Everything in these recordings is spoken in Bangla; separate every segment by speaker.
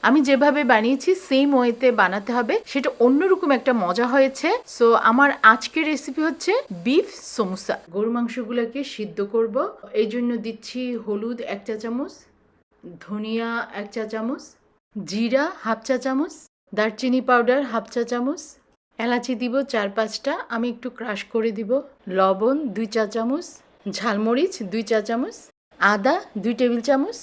Speaker 1: আমি যেভাবে বানিয়েছি সেম ওয়েতে বানাতে হবে, সেটা অন্যরকম একটা মজা হয়েছে। সো আমার আজকের রেসিপি হচ্ছে বিফ সমোসা। গরু মাংসগুলোকে সিদ্ধ করব, এই জন্য দিচ্ছি হলুদ 1 চা চামচ, ধনিয়া 1 চা চামচ, জিরা হাফ চা চামচ, দারচিনি পাউডার হাফ চা চামচ, এলাচি দিব 4-5টা, আমি একটু ক্রাশ করে দিব, লবণ 2 চা চামচ, ঝালমরিচ 2 চা চামচ, আদা 2 টেবিল চামচ,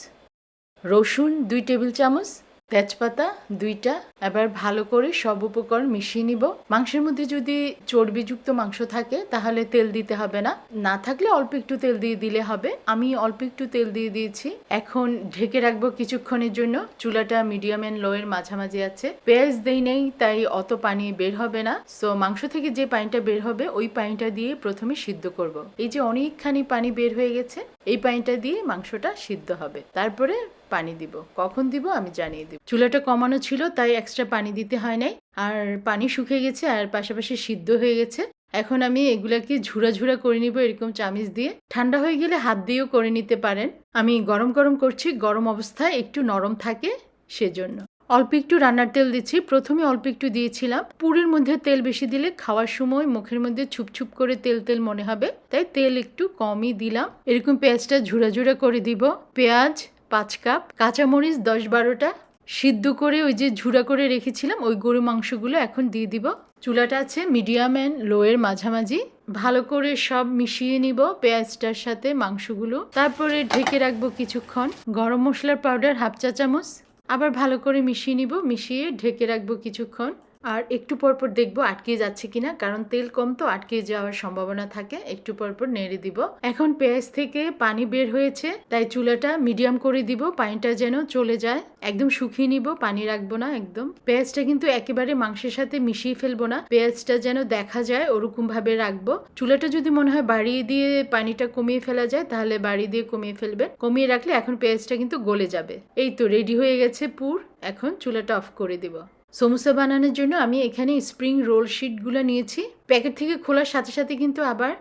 Speaker 1: রসুন 2 টেবিল চামচ, তেজপাতা 2টা। এবার ভালো করে সব উপকরণ মিশিয়ে নিব। মাংসের মধ্যে যদি চর্বিযুক্ত মাংস থাকে তাহলে তেল দিতে হবে না, না থাকলে অল্প একটু তেল দিয়ে দিলে হবে। আমি অল্প একটু তেল দিয়ে দিয়েছি। এখন ঢেকে রাখবো কিছুক্ষণের জন্য। চুলাটা মিডিয়াম এন্ড লো এর মাঝামাঝি আছে। পেঁয়াজ দেই নেই তাই অত পানি বের হবে না। সো মাংস থেকে যে পানিটা বের হবে ওই পানিটা দিয়ে প্রথমে সিদ্ধ করব। এই যে অনেকখানি পানি বের হয়ে গেছে, এই পানিটা দিয়ে মাংসটা সিদ্ধ হবে। তারপরে পানি দিব, কখন দিব আমি জানিয়ে দিব। চুলাটা কমানো ছিল তাই এক্সট্রা পানি দিতে হয় নাই। আর পানি শুকিয়ে গেছে আর পাশাপাশি সিদ্ধ হয়ে গেছে। এখন আমি এগুলাকে ঝুরা ঝুরা করে নিব এরকম চামিচ দিয়ে। ঠান্ডা হয়ে গেলে হাত দিয়েও করে নিতে পারেন। আমি গরম গরম করছি, গরম অবস্থায় একটু নরম থাকে সেজন্য। অল্প একটু রান্নার তেল দিচ্ছি, প্রথমে অল্প একটু দিয়েছিলাম। পুরের মধ্যে তেল বেশি দিলে খাওয়ার সময় মুখের মধ্যে ছুপছুপ করে তেল তেল মনে হবে, তাই তেল একটু কমই দিলাম। এরকম পেঁয়াজটা ঝুরা ঝুরা করে দিব। পেঁয়াজ 5 কাপ, কাঁচামরিচ 10-12টা, সিদ্ধ করে ওই যে ঝুরা করে রেখেছিলাম ওই গরু মাংসগুলো এখন দিয়ে দিব। চুলাটা আছে মিডিয়াম অ্যান্ড লো এর মাঝামাঝি। ভালো করে সব মিশিয়ে নিব পেঁয়াজটার সাথে মাংসগুলো। তারপরে ঢেকে রাখবো কিছুক্ষণ। গরম মশলার পাউডার হাফ চা চামচ, আবার ভালো করে মিশিয়ে নিব। মিশিয়ে ঢেকে রাখবো কিছুক্ষণ। আর একটু পরপর দেখবো আটকে যাচ্ছে কিনা, কারণ তেল কম তো আটকে যাওয়ার সম্ভাবনা থাকে। একটু পরপর নেড়ে দিব। এখন পেঁয়াজ থেকে পানি বের হয়েছে তাই চুলাটা মিডিয়াম করে দিব, পানিটা যেন চলে যায়। একদম শুকিয়ে নিব, পানি রাখবো না একদম। পেঁয়াজটা কিন্তু একেবারে মাংসের সাথে মিশিয়ে ফেলবো না, পেঁয়াজটা যেন দেখা যায় ওরকম ভাবে রাখবো। চুলাটা যদি মনে হয় বাড়িয়ে দিয়ে পানিটা কমিয়ে ফেলা যায় তাহলে বাড়িয়ে দিয়ে কমিয়ে ফেলবেন। কমিয়ে রাখলে এখন পেঁয়াজটা কিন্তু গলে যাবে। এই তো রেডি হয়ে গেছে পুর। এখন চুলাটা অফ করে দিব। সমোসা বানানোর জন্য আমি এখানে স্প্রিং রোল শিটগুলো নিয়েছি। প্যাকেট থেকে খোলার সাথে সাথে কিন্তু আবার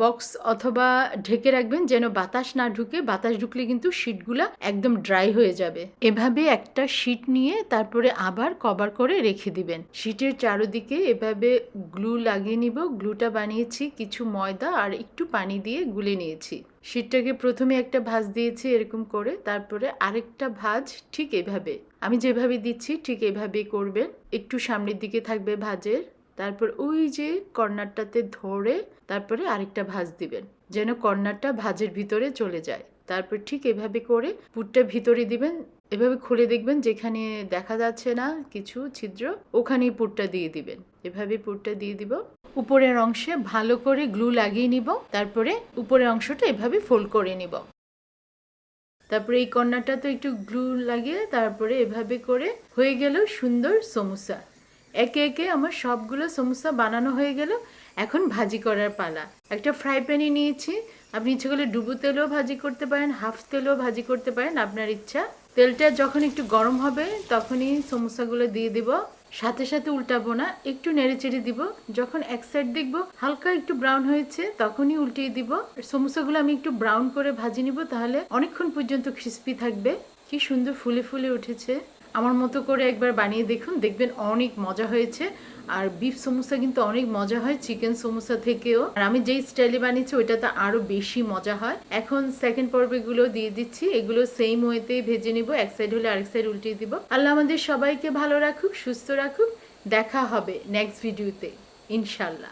Speaker 1: বক্স অথবা ঢেকে রাখবেন যেন বাতাস না ঢুকে। বাতাস ঢুকলে কিন্তু শিটগুলো একদম ড্রাই হয়ে যাবে। এভাবে একটা শিট নিয়ে তারপরে আবার কভার করে রেখে দিবেন। শিটের চারদিকে এভাবে গ্লু লাগিয়ে নিব। গ্লুটা বানিয়েছি কিছু ময়দা আর একটু পানি দিয়ে গুলে নিয়েছি। শিটটাকে প্রথমে একটা ভাঁজ দিয়েছি এরকম করে, তারপরে আরেকটা ভাঁজ ঠিক এভাবে আমি যেভাবে দিচ্ছি ঠিক এভাবেই করবেন। একটু সামনের দিকে থাকবে ভাঁজের, তারপর ওই যে কর্নারটাতে ধরে তারপরে আরেকটা ভাঁজ দিবেন যেন কর্নারটা ভাঁজের ভিতরে চলে যায়। তারপর ঠিক এভাবে করে পুরটা ভিতরে দিবেন। এভাবে খুলে দেখবেন যেখানে দেখা যাচ্ছে না কিছু ছিদ্র, ওখানেই পুরটা দিয়ে দিবেন। এভাবে পুরটা দিয়ে দিব। উপরের অংশে ভালো করে গ্লু লাগিয়ে নিব। তারপরে উপরের অংশটা এভাবে ফোল্ড করে নিব। তারপরে এই কর্নারটা তো একটু গ্লু লাগিয়ে তারপরে এভাবে করে হয়ে গেল সুন্দর সমোসা। একে একে আমার সবগুলো সমোসা বানানো হয়ে গেল। এখন ভাজি করার পালা। একটা ফ্রাই প্যানে নিয়েছি, আপনি ইচ্ছে করলে ডুবো তেলেও ভাজি করতে পারেন, হাফ তেলেও ভাজি করতে পারেন, আপনার ইচ্ছা। তেলটা যখন একটু গরম হবে তখনই সমোসাগুলো দিয়ে দিব। সাথে সাথে উল্টাবো না, একটু নেড়ে চেড়ে দিব। যখন এক সাইড দেখবো হালকা একটু ব্রাউন হয়েছে তখনই উল্টিয়ে দিব। সমোসাগুলো আমি একটু ব্রাউন করে ভাজি নিব, তাহলে অনেকক্ষণ পর্যন্ত ক্রিস্পি থাকবে। কি সুন্দর ফুলে ফুলে উঠেছে। আমার মতো করে একবার বানিয়ে দেখুন, দেখবেন অনেক মজা হয়েছে। আর বিফ সমোসা কিন্তু অনেক মজা হয় চিকেন সমোসা থেকেও। আর আমি যেই স্টাইলে বানিয়েছি ওইটাতে আরো বেশি মজা হয়। এখন সেকেন্ড পর্বগুলো দিয়ে দিচ্ছি। এগুলো সেম ওয়েতেই ভেজে নিব। এক সাইড হলে আরেক সাইড উল্টিয়ে দিব। আল্লাহ আমাদের সবাইকে ভালো রাখুক, সুস্থ রাখুক। দেখা হবে নেক্সট ভিডিওতে ইনশাল্লাহ।